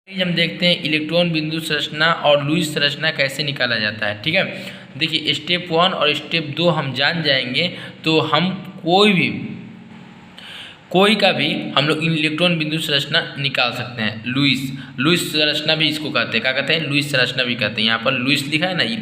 आज हम देखते हैं इलेक्ट्रॉन बिंदु संरचना और लुईस संरचना कैसे निकाला जाता है। ठीक है, देखिए स्टेप 1 और स्टेप 2 हम जान जाएंगे तो हम कोई का भी हम लोग इलेक्ट्रॉन बिंदु संरचना निकाल सकते हैं। लुईस संरचना भी इसको कहते हैं। क्या कहते हैं? लुईस संरचना भी कहते हैं। यहाँ पर लुईस लिखा है ना, ये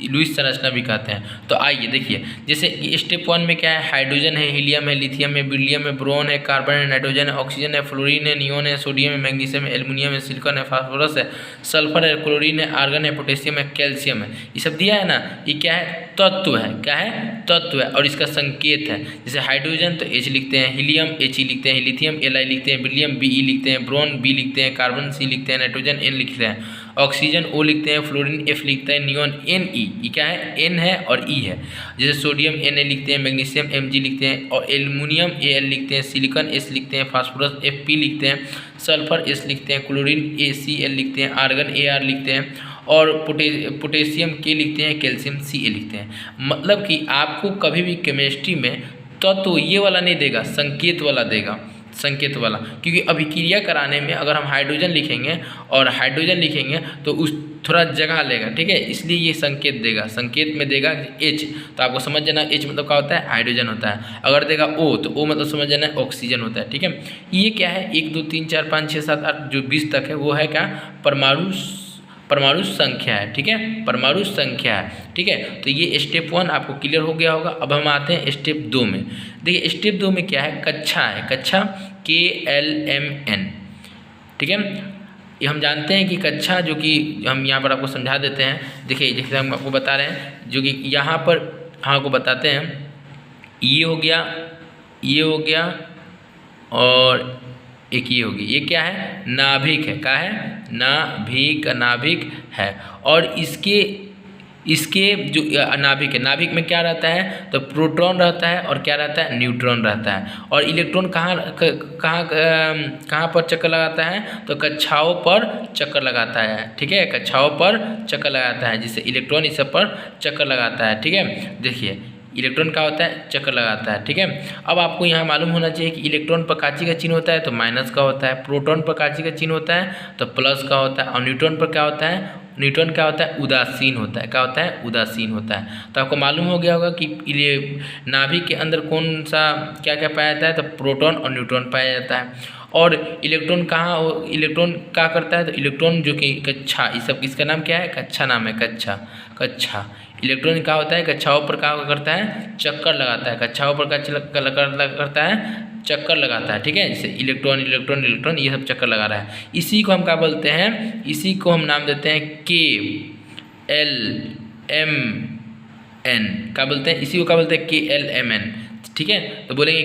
लुईस संरचना भी कहते हैं। तो आइए देखिए, जैसे स्टेप 1 में क्या है, हाइड्रोजन है, हीलियम है, लिथियम है, बेरिलियम है, बोरॉन है, कार्बन है, नाइट्रोजन है, ऑक्सीजन है, फ्लोरीन है, नियोन है, सोडियम है, मैग्नीशियम है, एल्युमिनियम है, सिलिकॉन है, फास्फोरस है, सल्फर है, क्लोरीन है, आर्गन है, पोटेशियम है, कैल्शियम है। ये सब दिया है ना, ये क्या है? तत्व है। क्या है? तत्व है और इसका संकेत है। जैसे हाइड्रोजन तो H लिखते हैं, हीलियम He लिखते हैं, लिथियम Li लिखते हैं, बेरिलियम Be लिखते हैं, बोरॉन B लिखते हैं, कार्बन C लिखते हैं, नाइट्रोजन N लिखते हैं, ऑक्सीजन O लिखते हैं, फ्लोरीन F लिखते हैं, नियोन Ne। ये क्या है? N है और E है। जैसे सोडियम Na लिखते हैं, मैग्नीशियम Mg लिखते हैं और एल्युमिनियम Al लिखते हैं, सिलिकॉन S लिखते हैं, फास्फोरस Fp लिखते हैं, सल्फर S लिखते हैं, क्लोरीन ACl लिखते हैं, आर्गन Ar लिखते हैं और पोटेशियम के लिखते हैं, कैल्शियम Ca लिखते हैं। मतलब कि आपको कभी भी केमिस्ट्री में तो ये वाला नहीं देगा, संकेत वाला देगा, संकेत वाला। क्योंकि अभिक्रिया कराने में अगर हम हाइड्रोजन लिखेंगे तो उस थोड़ा जगह लेगा। ठीक है, इसलिए ये संकेत देगा, संकेत में देगा H। तो आपको समझ जाना H मतलब क्या होता है? हाइड्रोजन होता है। अगर देगा O तो O मतलब समझ जाना ऑक्सीजन होता है। ठीक है, ये क्या है? 1 2 3 4 5 6 7 8 जो 20 तक है वो है क्या? परमाणु संख्या है। ठीक है, परमाणु संख्या है। ठीक है, तो ये स्टेप 1 आपको क्लियर हो गया होगा। अब हम आते हैं स्टेप 2 में। देखिए स्टेप 2 में क्या है? कक्षा है, कक्षा KLMN। ठीक है, ये हम जानते हैं कि कक्षा, जो कि हम यहाँ पर आपको समझा देते हैं। देखिए जैसे हम आपको बता रहे हैं, जो कि यहाँ पर हम आपको बताते हैं, ये हो गया और एक ये होगी। ये क्या है? नाभिक है। क्या है? नाभिक है। और इसके जो नाभिक है, नाभिक में क्या रहता है? तो प्रोटॉन रहता है और क्या रहता है? न्यूट्रॉन रहता है। और इलेक्ट्रॉन कहाँ पर चक्कर लगाता है? तो कक्षाओं पर चक्कर लगाता है। ठीक है, कक्षाओं पर चक्कर लगाता है, जिससे इलेक्ट्रॉन इस सब पर चक्कर लगाता है। ठीक है, देखिए इलेक्ट्रॉन का होता है? चक्कर लगाता है। ठीक है, अब आपको यहाँ मालूम होना चाहिए कि इलेक्ट्रॉन पर काची का चिन्ह होता है तो माइनस का होता है, प्रोटॉन पर काची का चिन्ह होता है तो प्लस का होता है, और न्यूट्रॉन पर क्या होता है? न्यूट्रॉन क्या होता है? उदासीन होता है। क्या होता है? उदासीन होता है। तो आपको मालूम हो गया होगा कि ये नाभिक के अंदर कौन सा क्या क्या पाया जाता है? तो प्रोटॉन और न्यूट्रॉन पाया जाता है। और इलेक्ट्रॉन क्या करता है? तो इलेक्ट्रॉन जो कि कक्षा, इस सब इसका नाम क्या है? कक्षा नाम है, कक्षा। इलेक्ट्रॉन क्या होता है? कक्षाओं पर क्या करता है? चक्कर लगाता है। कक्षाओं पर क्या करता है? चक्कर लगाता है। ठीक है, जैसे इलेक्ट्रॉन ये सब चक्कर लगा रहा है। इसी को हम क्या बोलते हैं? इसी को हम नाम देते हैं KLMN। क्या बोलते हैं? इसी को क्या बोलते हैं? KLMN। ठीक है, तो बोलेंगे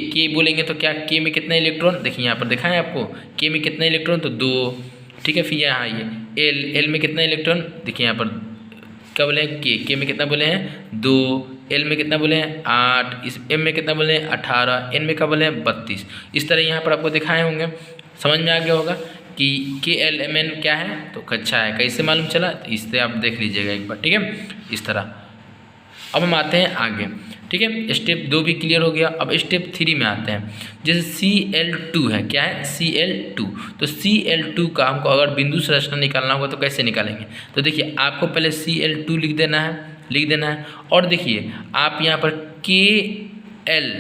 के बोलेंगे तो क्या? के में कितना इलेक्ट्रॉन? देखिए यहाँ पर दिखा है आपको, के में कितना इलेक्ट्रॉन? तो 2। ठीक है, फिर यहाँ ये एल में कितना इलेक्ट्रॉन? देखिए यहाँ पर क्या बोले हैं? के में कितना बोले हैं? 2। एल में कितना बोले हैं? 8। इस एम में कितना बोले हैं? 18। एन में क्या बोले हैं? 32। इस तरह यहाँ पर आपको दिखाए होंगे, समझ में आ गया होगा कि KLMN क्या है? तो कक्षा है। कैसे मालूम चला? तो इससे आप देख लीजिएगा एक बार। ठीक है, इस तरह। अब हम आते हैं आगे। ठीक है, स्टेप 2 भी क्लियर हो गया। अब स्टेप 3 में आते हैं। जैसे Cl2 है। क्या है? Cl2। तो Cl2 का हमको अगर बिंदु संरचना निकालना होगा तो कैसे निकालेंगे? तो देखिए आपको पहले Cl2 लिख देना है और देखिए आप यहाँ पर Kl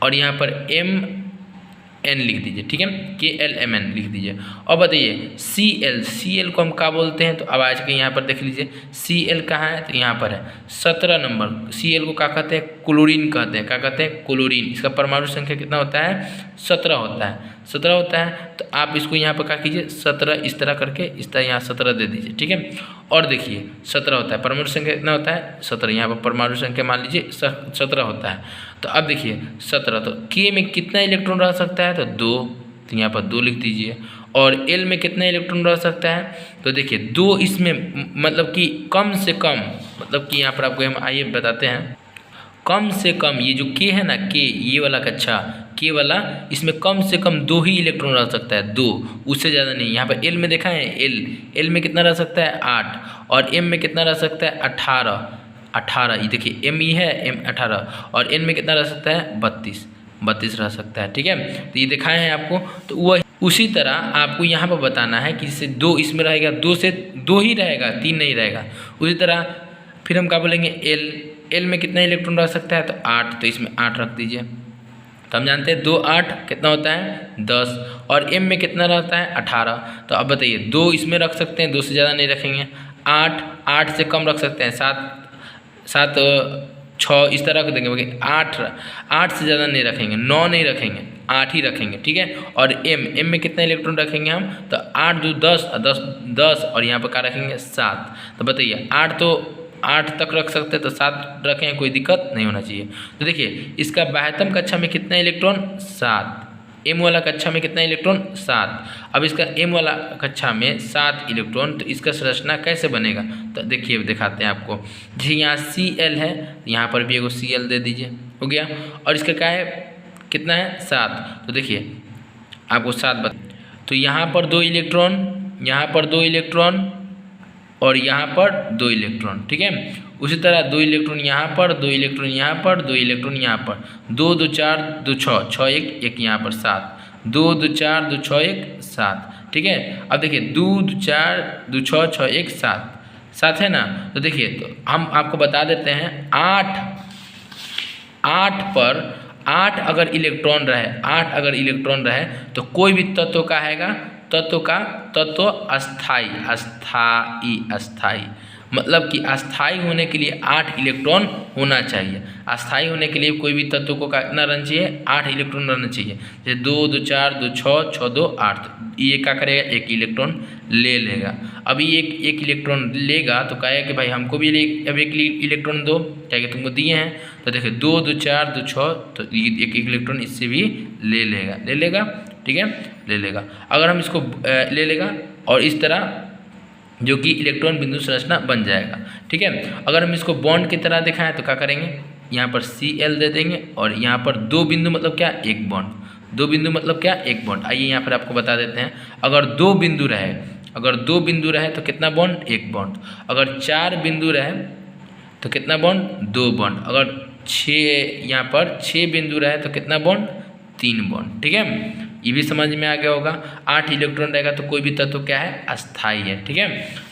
और यहाँ पर MN लिख दीजिए। ठीक है, KLMN लिख दीजिए। और बताइए Cl को हम क्या बोलते हैं? तो अब आज के यहाँ पर देख लीजिए, Cl कहाँ है? तो यहाँ पर है 17 नंबर। Cl को क्या कहते हैं? क्लोरीन कहते हैं। क्या कहते हैं? क्लोरीन। इसका परमाणु संख्या कितना होता है? 17 होता है। 17 होता है। तो आप इसको यहाँ पर क्या कीजिए? 17 इस तरह करके इस तरह यहाँ 17 दे दीजिए। ठीक है, और देखिए 17 होता है। परमाणु संख्या कितना होता है? 17। यहाँ पर परमाणु संख्या मान लीजिए 17 होता है। तो अब देखिए 17, तो के में कितना इलेक्ट्रॉन रह सकता है? तो 2। तो यहाँ पर 2 लिख दीजिए। और एल में कितना इलेक्ट्रॉन रह सकता है? तो देखिए 2 इसमें मतलब कि कम से कम, मतलब कि यहाँ पर आपको हम आइए बताते हैं, कम से कम ये जो के है ना, के ये वाला कक्षा के वाला, इसमें कम से कम 2 ही इलेक्ट्रॉन रह सकता है, 2, उससे ज़्यादा नहीं। यहाँ पर एल में देखा है, एल में कितना रह सकता है? 8। और एम में कितना रह सकता है? 18। ये देखिए एम ई है, एम 18। और एन में कितना रह सकता है? 32 रह सकता है। ठीक है, तो ये दिखाए हैं आपको। तो उसी तरह आपको यहाँ पर बताना है कि जैसे 2 इसमें रहेगा, 2 से 2 ही रहेगा, 3 नहीं रहेगा। उसी तरह फिर हम क्या बोलेंगे एल में कितना इलेक्ट्रॉन रख सकता है, तो 8, तो इसमें 8 रख दीजिए। तो हम जानते हैं 2 8 कितना होता है 10, और एम में कितना रहता है 18। तो अब बताइए 2 इसमें रख सकते हैं, 2 से ज़्यादा नहीं रखेंगे। 8 से कम रख सकते हैं, 7 6 इस तरह रख देंगे, क्योंकि 8 से ज़्यादा नहीं रखेंगे, 9 नहीं रखेंगे, 8 ही रखेंगे, ठीक है। और एम में कितना इलेक्ट्रॉन रखेंगे हम, तो 8 2 10 10 और यहाँ पर क्या रखेंगे 7। तो बताइए 8 तक रख सकते हैं, तो 7 रखें, कोई दिक्कत नहीं होना चाहिए। तो देखिए इसका बाह्यतम कक्षा में कितना इलेक्ट्रॉन 7, एम वाला कक्षा में कितना इलेक्ट्रॉन 7। अब इसका एम वाला कक्षा में 7 इलेक्ट्रॉन, तो इसका संरचना कैसे बनेगा, तो देखिए दिखाते हैं आपको। जैसे यहाँ Cl है, यहाँ पर भी एगो Cl दे दीजिए, हो गया। और इसका क्या है, कितना है 7। तो देखिए आपको 7 तो यहाँ पर 2 इलेक्ट्रॉन, यहाँ पर 2 इलेक्ट्रॉन और यहाँ पर 2 इलेक्ट्रॉन, ठीक है। उसी तरह 2 इलेक्ट्रॉन यहाँ पर, 2 इलेक्ट्रॉन यहाँ पर, 2 इलेक्ट्रॉन यहाँ पर, 2 2 4 2 6 6 1 यहाँ पर 7, 2 2 4 2 6 1 7, ठीक है। अब देखिए 2 2 4 2 6 6 1 7 है ना। तो देखिए तो हम आपको बता देते हैं 8 पर 8 अगर इलेक्ट्रॉन रहे तो कोई भी तत्व का आएगा, तत्व अस्थाई, मतलब कि अस्थाई होने के लिए 8 इलेक्ट्रॉन होना चाहिए। अस्थाई होने के लिए कोई भी तत्व को कितना रहना चाहिए, 8 इलेक्ट्रॉन रहना चाहिए। जैसे 2 2 4 2 6 6 2 8, ये क्या करेगा, 1 इलेक्ट्रॉन ले लेगा। अभी एक इलेक्ट्रॉन लेगा तो कहेगा कि भाई हमको भी अब 1 इलेक्ट्रॉन दो, क्या कि तुमको दिए हैं। तो देखिए 2 2 4 2 6, तो 1 इलेक्ट्रॉन इससे भी ले लेगा, ठीक है, ले लेगा। अगर हम इसको ले लेगा और इस तरह जो कि इलेक्ट्रॉन बिंदु संरचना बन जाएगा, ठीक है। अगर हम इसको बॉन्ड की तरह दिखाएं तो क्या करेंगे, यहाँ पर Cl दे देंगे और यहाँ पर 2 बिंदु मतलब क्या, 1 बॉन्ड, 2 बिंदु मतलब क्या, 1 बॉन्ड। आइए यहाँ पर आपको बता देते हैं, अगर 2 बिंदु रहे तो कितना बॉन्ड, 1 बॉन्ड। अगर 4 बिंदु रहे तो कितना बॉन्ड, 2 बॉन्ड। अगर 6 यहाँ पर 6 बिंदु रहे तो कितना बॉन्ड, 3 बॉन्ड, ठीक है। ये भी समझ में आ गया होगा। 8 इलेक्ट्रॉन रहेगा तो कोई भी तत्व क्या है, अस्थाई है, ठीक है।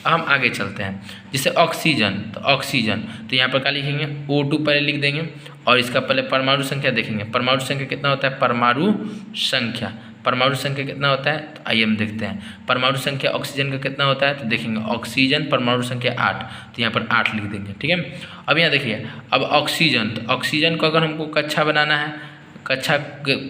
अब हम आगे चलते हैं। जैसे ऑक्सीजन, तो यहाँ पर क्या लिखेंगे, O2 पहले लिख देंगे और इसका पहले परमाणु संख्या देखेंगे। परमाणु संख्या कितना होता है, परमाणु संख्या कितना होता है, तो आइए हम देखते हैं। परमाणु संख्या ऑक्सीजन का कितना होता है, तो देखेंगे ऑक्सीजन परमाणु संख्या 8, तो यहाँ पर 8 लिख देंगे, ठीक है। अब यहाँ देखिए, अब ऑक्सीजन, तो ऑक्सीजन को अगर हमको कक्षा बनाना है, कक्षा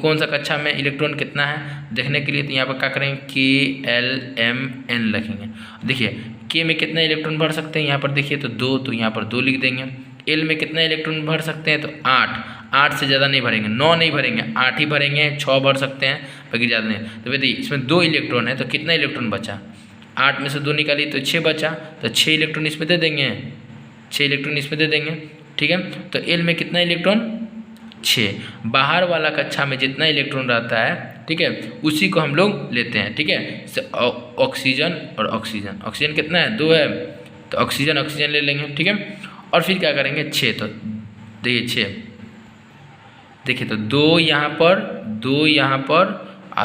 कौन सा कक्षा में इलेक्ट्रॉन कितना है देखने के लिए, तो यहाँ पर क्या करेंगे, KLMN लिखेंगे। देखिए K में कितना इलेक्ट्रॉन भर सकते हैं, यहाँ पर देखिए तो 2, तो यहाँ पर 2 लिख देंगे। L में कितना इलेक्ट्रॉन भर सकते हैं, तो 8 से ज़्यादा नहीं भरेंगे, 9 नहीं भरेंगे, 8 ही भरेंगे, 6 भर सकते हैं, बाकी ज़्यादा नहीं। तो बताइए इसमें 2 इलेक्ट्रॉन है तो कितना इलेक्ट्रॉन बचा, 8 में से 2 निकाली तो 6 बचा, तो 6 इलेक्ट्रॉन इसमें दे देंगे, 6 इलेक्ट्रॉन इसमें दे देंगे, ठीक है। तो L में कितना इलेक्ट्रॉन, 6। बाहर वाला कक्षा में जितना इलेक्ट्रॉन रहता है, ठीक है, उसी को हम लोग लेते हैं, ठीक है। ऑक्सीजन और ऑक्सीजन कितना है, 2 है, तो ऑक्सीजन ले लेंगे, ठीक है। और फिर क्या करेंगे, 6, तो देखिए 6, देखिए तो 2 यहाँ पर 2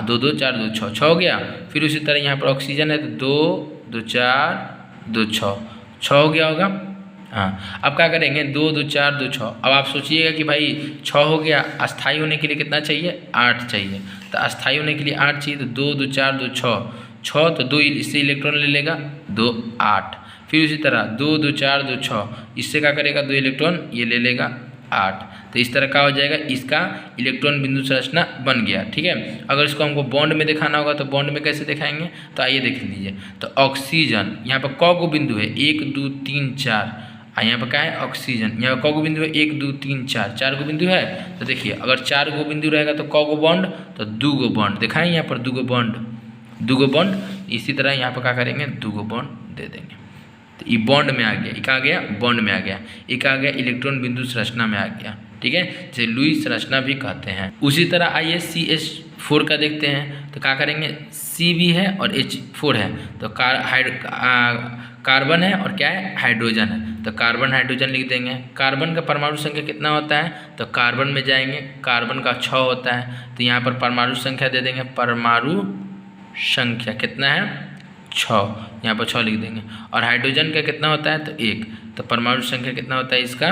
2 2 4 2 6 हो गया। फिर उसी तरह यहाँ पर ऑक्सीजन है तो 2 2 4 2 6 हो गया होगा। हाँ, अब क्या करेंगे, 2 2 4 2 6। अब आप सोचिएगा कि भाई 6 हो गया, अस्थाई होने के लिए कितना चाहिए, 8 चाहिए। तो अस्थाई होने के लिए 8 चाहिए, तो 2 2 4 2 6, तो 2 इससे इलेक्ट्रॉन ले लेगा, 2 8। फिर उसी तरह 2 2 4 2 6, इससे क्या करेगा, 2 इलेक्ट्रॉन ये ले लेगा, 8। तो इस तरह का हो जाएगा, इसका इलेक्ट्रॉन बिंदु संरचना बन गया, ठीक है। अगर इसको हमको बॉन्ड में दिखाना होगा तो बॉन्ड में कैसे दिखाएंगे, तो आइए देख लीजिए। तो ऑक्सीजन यहाँ पर कौ को बिंदु है, 1 2 3 4, यहाँ पर क्या है, ऑक्सीजन यहाँ पर कौ को बिंदु है, 1 2 3 4 को बिंदु है। तो देखिए अगर 4 को बिंदु रहेगा तो कौ को बॉन्ड, तो 2 को बॉन्ड दिखाएं, यहाँ पर 2 को बॉन्ड। इसी तरह यहाँ पर क्या करेंगे, 2 को बॉन्ड दे देंगे। तो ये बॉन्ड में आ गया, एक आ गया बॉन्ड में आ गया, एक आ गया इलेक्ट्रॉन बिंदु संरचना में आ गया, ठीक है, जिसे लुईस संरचना भी कहते हैं। उसी तरह आइए CH4 का देखते हैं। तो क्या करेंगे, C भी है और H4 है, तो कार्बन है और क्या है, हाइड्रोजन है। तो कार्बन हाइड्रोजन लिख देंगे। कार्बन का परमाणु संख्या कितना होता है, तो कार्बन में जाएंगे, कार्बन का 6 होता है, तो यहाँ पर परमाणु संख्या दे देंगे, परमाणु संख्या कितना है 6, यहाँ पर 6 लिख देंगे। और हाइड्रोजन का कितना होता है तो 1, तो परमाणु संख्या कितना होता है इसका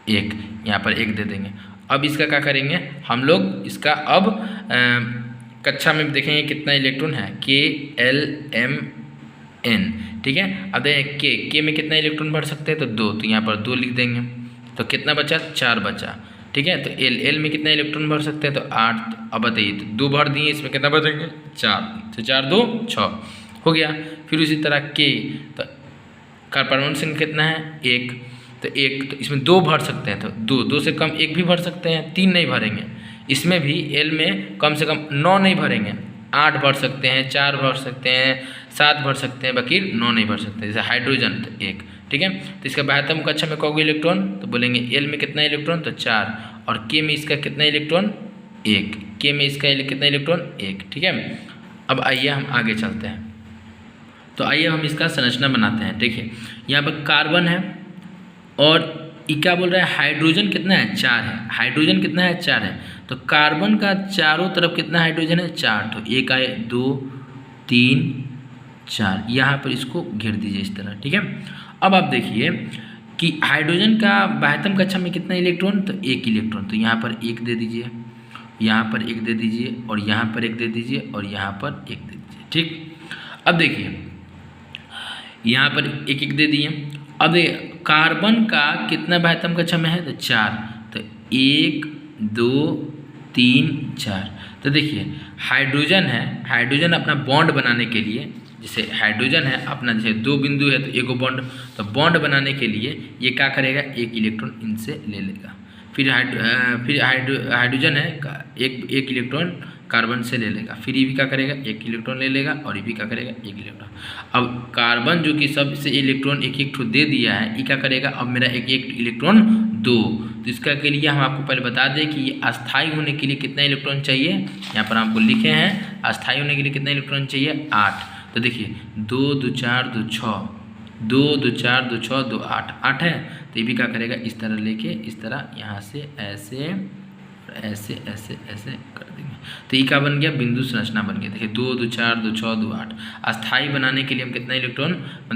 1, यहाँ पर 1 दे देंगे। अब इसका क्या करेंगे हम लोग, इसका अब कक्षा में देखेंगे कितना इलेक्ट्रॉन है KLMN, ठीक है। अब देखें के में कितना इलेक्ट्रॉन भर सकते हैं तो 2, तो यहाँ पर 2 लिख देंगे। तो कितना बचा 4 बचा, ठीक है। तो एल में कितना इलेक्ट्रॉन भर सकते हैं तो 8। अब बताइए तो 2 भर दिए, इसमें कितना बचेंगे 4, तो 4 2 6 हो गया। फिर उसी तरह के तो परमाणु संख्या कितना है 1, तो 1 तो इसमें 2 भर सकते हैं तो 2 से कम 1 भी भर सकते हैं, 3 नहीं भरेंगे। इसमें भी एल में कम से कम 9 नहीं भरेंगे, 8 भर सकते हैं, 4 भर सकते हैं, 7 भर सकते हैं, बाकी 9 नहीं भर सकते। जैसे हाइड्रोजन तो 1, ठीक है। तो इसका बाह्यतम कक्षा में कौन इलेक्ट्रॉन तो बोलेंगे एल में कितना इलेक्ट्रॉन तो 4, और के में इसका कितना इलेक्ट्रॉन 1, के में इसका कितना इलेक्ट्रॉन 1, ठीक है। अब आइए हम आगे चलते हैं। तो आइए हम इसका संरचना बनाते हैं। देखिए यहाँ पर कार्बन है और क्या बोल रहा है हाइड्रोजन कितना है 4 है, हाइड्रोजन कितना है 4 है। तो कार्बन का चारों तरफ कितना हाइड्रोजन है 4, तो 1 आए 2 3 4, यहाँ पर इसको घेर दीजिए इस तरह, ठीक है। अब आप देखिए कि हाइड्रोजन का बाह्यतम कक्षा में कितना इलेक्ट्रॉन तो 1 इलेक्ट्रॉन, तो यहाँ पर 1 दे दीजिए, यहाँ पर 1 दे दीजिए, और यहाँ पर 1 दे दीजिए, और यहाँ पर 1 दे दीजिए, ठीक। अब देखिए यहाँ पर 1 1 दे दिए। अब कार्बन का कितना बाह्यतम कक्षा में है तो 4, तो 1 2 3 4। तो देखिए हाइड्रोजन है, हाइड्रोजन अपना बॉन्ड बनाने के लिए, जैसे हाइड्रोजन है अपना जैसे 2 बिंदु है तो 1 बॉन्ड, तो बॉन्ड बनाने के लिए ये क्या करेगा 1 इलेक्ट्रॉन इनसे ले लेगा। फिर हाइड्रोजन है 1 इलेक्ट्रॉन कार्बन से ले लेगा, फिर ये भी क्या करेगा 1 इलेक्ट्रॉन ले लेगा, और ये भी क्या करेगा 1 इलेक्ट्रॉन। अब कार्बन जो कि सबसे इलेक्ट्रॉन 1 1 दे दिया है, ये क्या करेगा अब मेरा 1 1 इलेक्ट्रॉन 2। तो इसका के लिए हम आपको पहले बता दें कि ये अस्थायी होने के लिए कितना इलेक्ट्रॉन चाहिए, यहाँ पर आपको लिखे हैं अस्थायी होने के लिए कितना इलेक्ट्रॉन चाहिए 8। तो देखिए 2 2 4 2 6, 2 2 4 2 6 2 8 है। तो ये भी क्या करेगा इस तरह लेके इस तरह यहाँ से ऐसे ऐसे ऐसे ऐसे कर देंगे। तो ये क्या बन गया बिंदु संरचना बन गया। देखिए 2 2 4 2 6 2 8। अस्थायी बनाने के लिए हम कितना इलेक्ट्रॉन